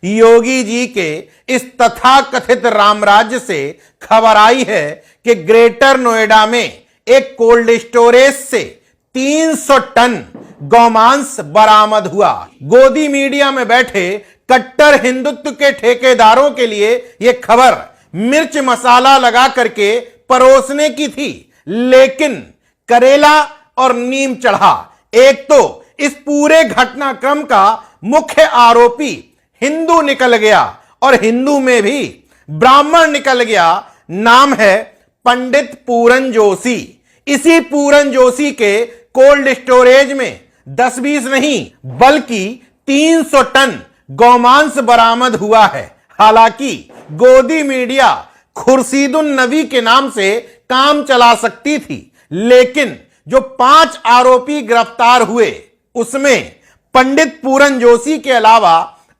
योगी जी के इस तथाकथित रामराज्य से खबर आई है कि ग्रेटर नोएडा में एक कोल्ड स्टोरेज से 300 टन गौमांस बरामद हुआ। गोदी मीडिया में बैठे कट्टर हिंदुत्व के ठेकेदारों के लिए यह खबर मिर्च मसाला लगा करके परोसने की थी, लेकिन करेला और नीम चढ़ा। एक तो इस पूरे घटनाक्रम का मुख्य आरोपी हिंदू निकल गया और हिंदू में भी ब्राह्मण निकल गया। नाम है पंडित पूरन जोशी। इसी पूरन जोशी के कोल्ड स्टोरेज में 10-20 नहीं बल्कि 300 टन गौमांस बरामद हुआ है। हालांकि गोदी मीडिया खुर्शीदुन नबी के नाम से काम चला सकती थी, लेकिन जो 5 आरोपी गिरफ्तार हुए उसमें पंडित पूरन जोशी के अलावा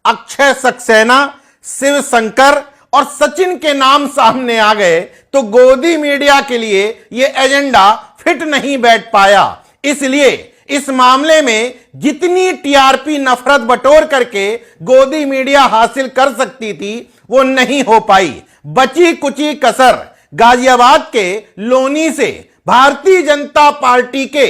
अक्षय सक्सेना, शिव शंकर और सचिन के नाम सामने आ गए, तो गोदी मीडिया के लिए यह एजेंडा फिट नहीं बैठ पाया। इसलिए इस मामले में जितनी टीआरपी नफरत बटोर करके गोदी मीडिया हासिल कर सकती थी वो नहीं हो पाई। बची कुची कसर गाजियाबाद के लोनी से भारतीय जनता पार्टी के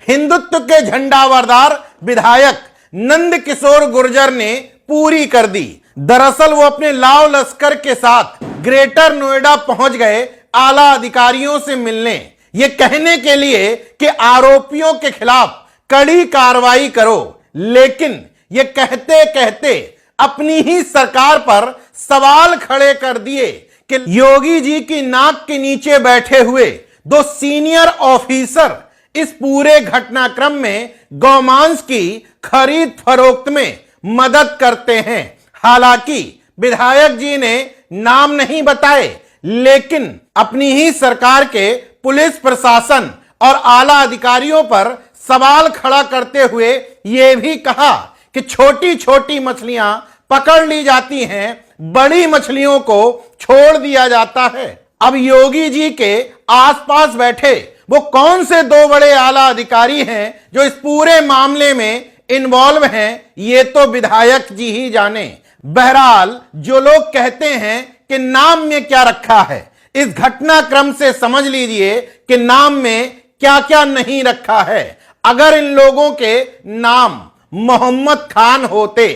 हिंदुत्व के झंडावरदार विधायक नंद किशोर गुर्जर ने पूरी कर दी। दरअसल वो अपने लाव लश्कर के साथ ग्रेटर नोएडा पहुंच गए आला अधिकारियों से मिलने, ये कहने के लिए कि आरोपियों के खिलाफ कड़ी कार्रवाई करो। लेकिन ये कहते कहते अपनी ही सरकार पर सवाल खड़े कर दिए कि योगी जी की नाक के नीचे बैठे हुए 2 सीनियर ऑफिसर इस पूरे घटनाक्रम में गौमांस की खरीद फरोख्त में मदद करते हैं। हालांकि विधायक जी ने नाम नहीं बताए, लेकिन अपनी ही सरकार के पुलिस प्रशासन और आला अधिकारियों पर सवाल खड़ा करते हुए यह भी कहा कि छोटी छोटी मछलियां पकड़ ली जाती हैं, बड़ी मछलियों को छोड़ दिया जाता है। अब योगी जी के आसपास बैठे वो कौन से 2 बड़े आला अधिकारी हैं जो इस पूरे मामले में इन्वॉल्व हैं, ये तो विधायक जी ही जाने। बहरहाल जो लोग कहते हैं कि नाम में क्या रखा है, इस घटनाक्रम से समझ लीजिए कि नाम में क्या क्या नहीं रखा है। अगर इन लोगों के नाम मोहम्मद खान होते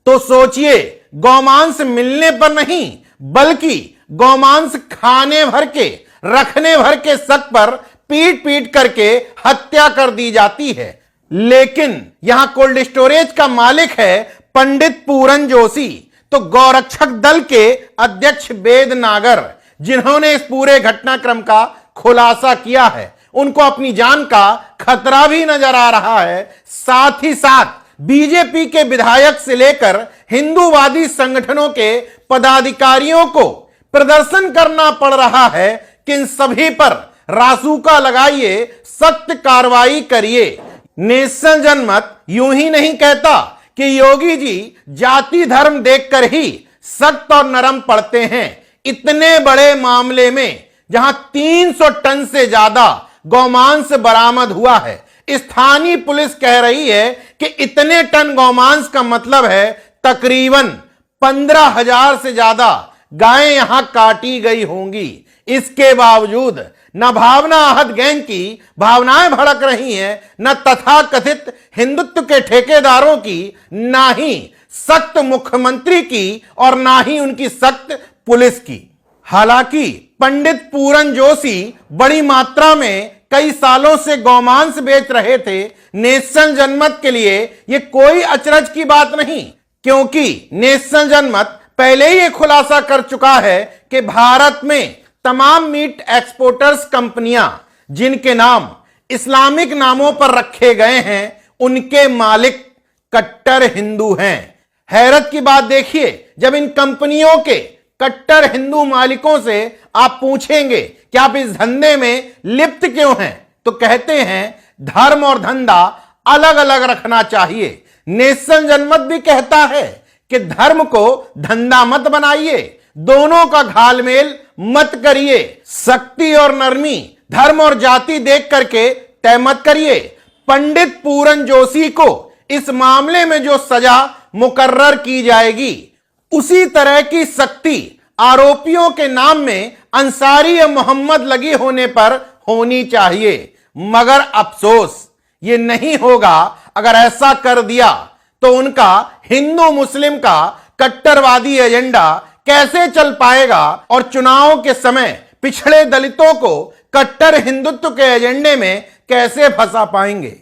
तो सोचिए, गौमांस मिलने पर नहीं बल्कि गौमांस खाने भर के रखने भर के शक पर पीट पीट करके हत्या कर दी जाती है। लेकिन यहां कोल्ड स्टोरेज का मालिक है पंडित पूरन जोशी, तो गौरक्षक दल के अध्यक्ष वेद नागर, जिन्होंने इस पूरे घटनाक्रम का खुलासा किया है, उनको अपनी जान का खतरा भी नजर आ रहा है। साथ ही साथ बीजेपी के विधायक से लेकर हिंदूवादी संगठनों के पदाधिकारियों को प्रदर्शन करना पड़ रहा है कि इन सभी पर रासुका लगाइए, सख्त कार्रवाई करिए। नेशन जनमत यूं ही नहीं कहता कि योगी जी जाति धर्म देखकर ही सख्त और नरम पड़ते हैं। इतने बड़े मामले में जहां 300 टन से ज्यादा गौमांस बरामद हुआ है, स्थानीय पुलिस कह रही है कि इतने टन गौमांस का मतलब है तकरीबन 15,000 से ज्यादा गायें यहां काटी गई होंगी। इसके बावजूद न भावना आहत गैंग की भावनाएं भड़क रही हैं, न तथाकथित हिंदुत्व के ठेकेदारों की, ना ही सख्त मुख्यमंत्री की और ना ही उनकी सख्त पुलिस की। हालांकि पंडित पूरन जोशी बड़ी मात्रा में कई सालों से गौमांस बेच रहे थे। नेशन जनमत के लिए यह कोई अचरज की बात नहीं, क्योंकि नेशन जनमत पहले ही यह खुलासा कर चुका है कि भारत में तमाम मीट एक्सपोर्टर्स कंपनियां जिनके नाम इस्लामिक नामों पर रखे गए हैं, उनके मालिक कट्टर हिंदू हैं। हैरत की बात देखिए, जब इन कंपनियों के कट्टर हिंदू मालिकों से आप पूछेंगे कि आप इस धंधे में लिप्त क्यों हैं, तो कहते हैं धर्म और धंधा अलग अलग रखना चाहिए। नेशन जनमत भी कहता है कि धर्म को धंधा मत बनाइए, दोनों का घालमेल मत करिए, शक्ति और नरमी, धर्म और जाति देख करके तय मत करिए। पंडित पूरन जोशी को इस मामले में जो सजा मुकर्रर की जाएगी उसी तरह की सख्ती आरोपियों के नाम में अंसारी मोहम्मद लगी होने पर होनी चाहिए। मगर अफसोस ये नहीं होगा। अगर ऐसा कर दिया तो उनका हिंदू मुस्लिम का कट्टरवादी एजेंडा कैसे चल पाएगा और चुनाव के समय पिछड़े दलितों को कट्टर हिंदुत्व के एजेंडे में कैसे फंसा पाएंगे।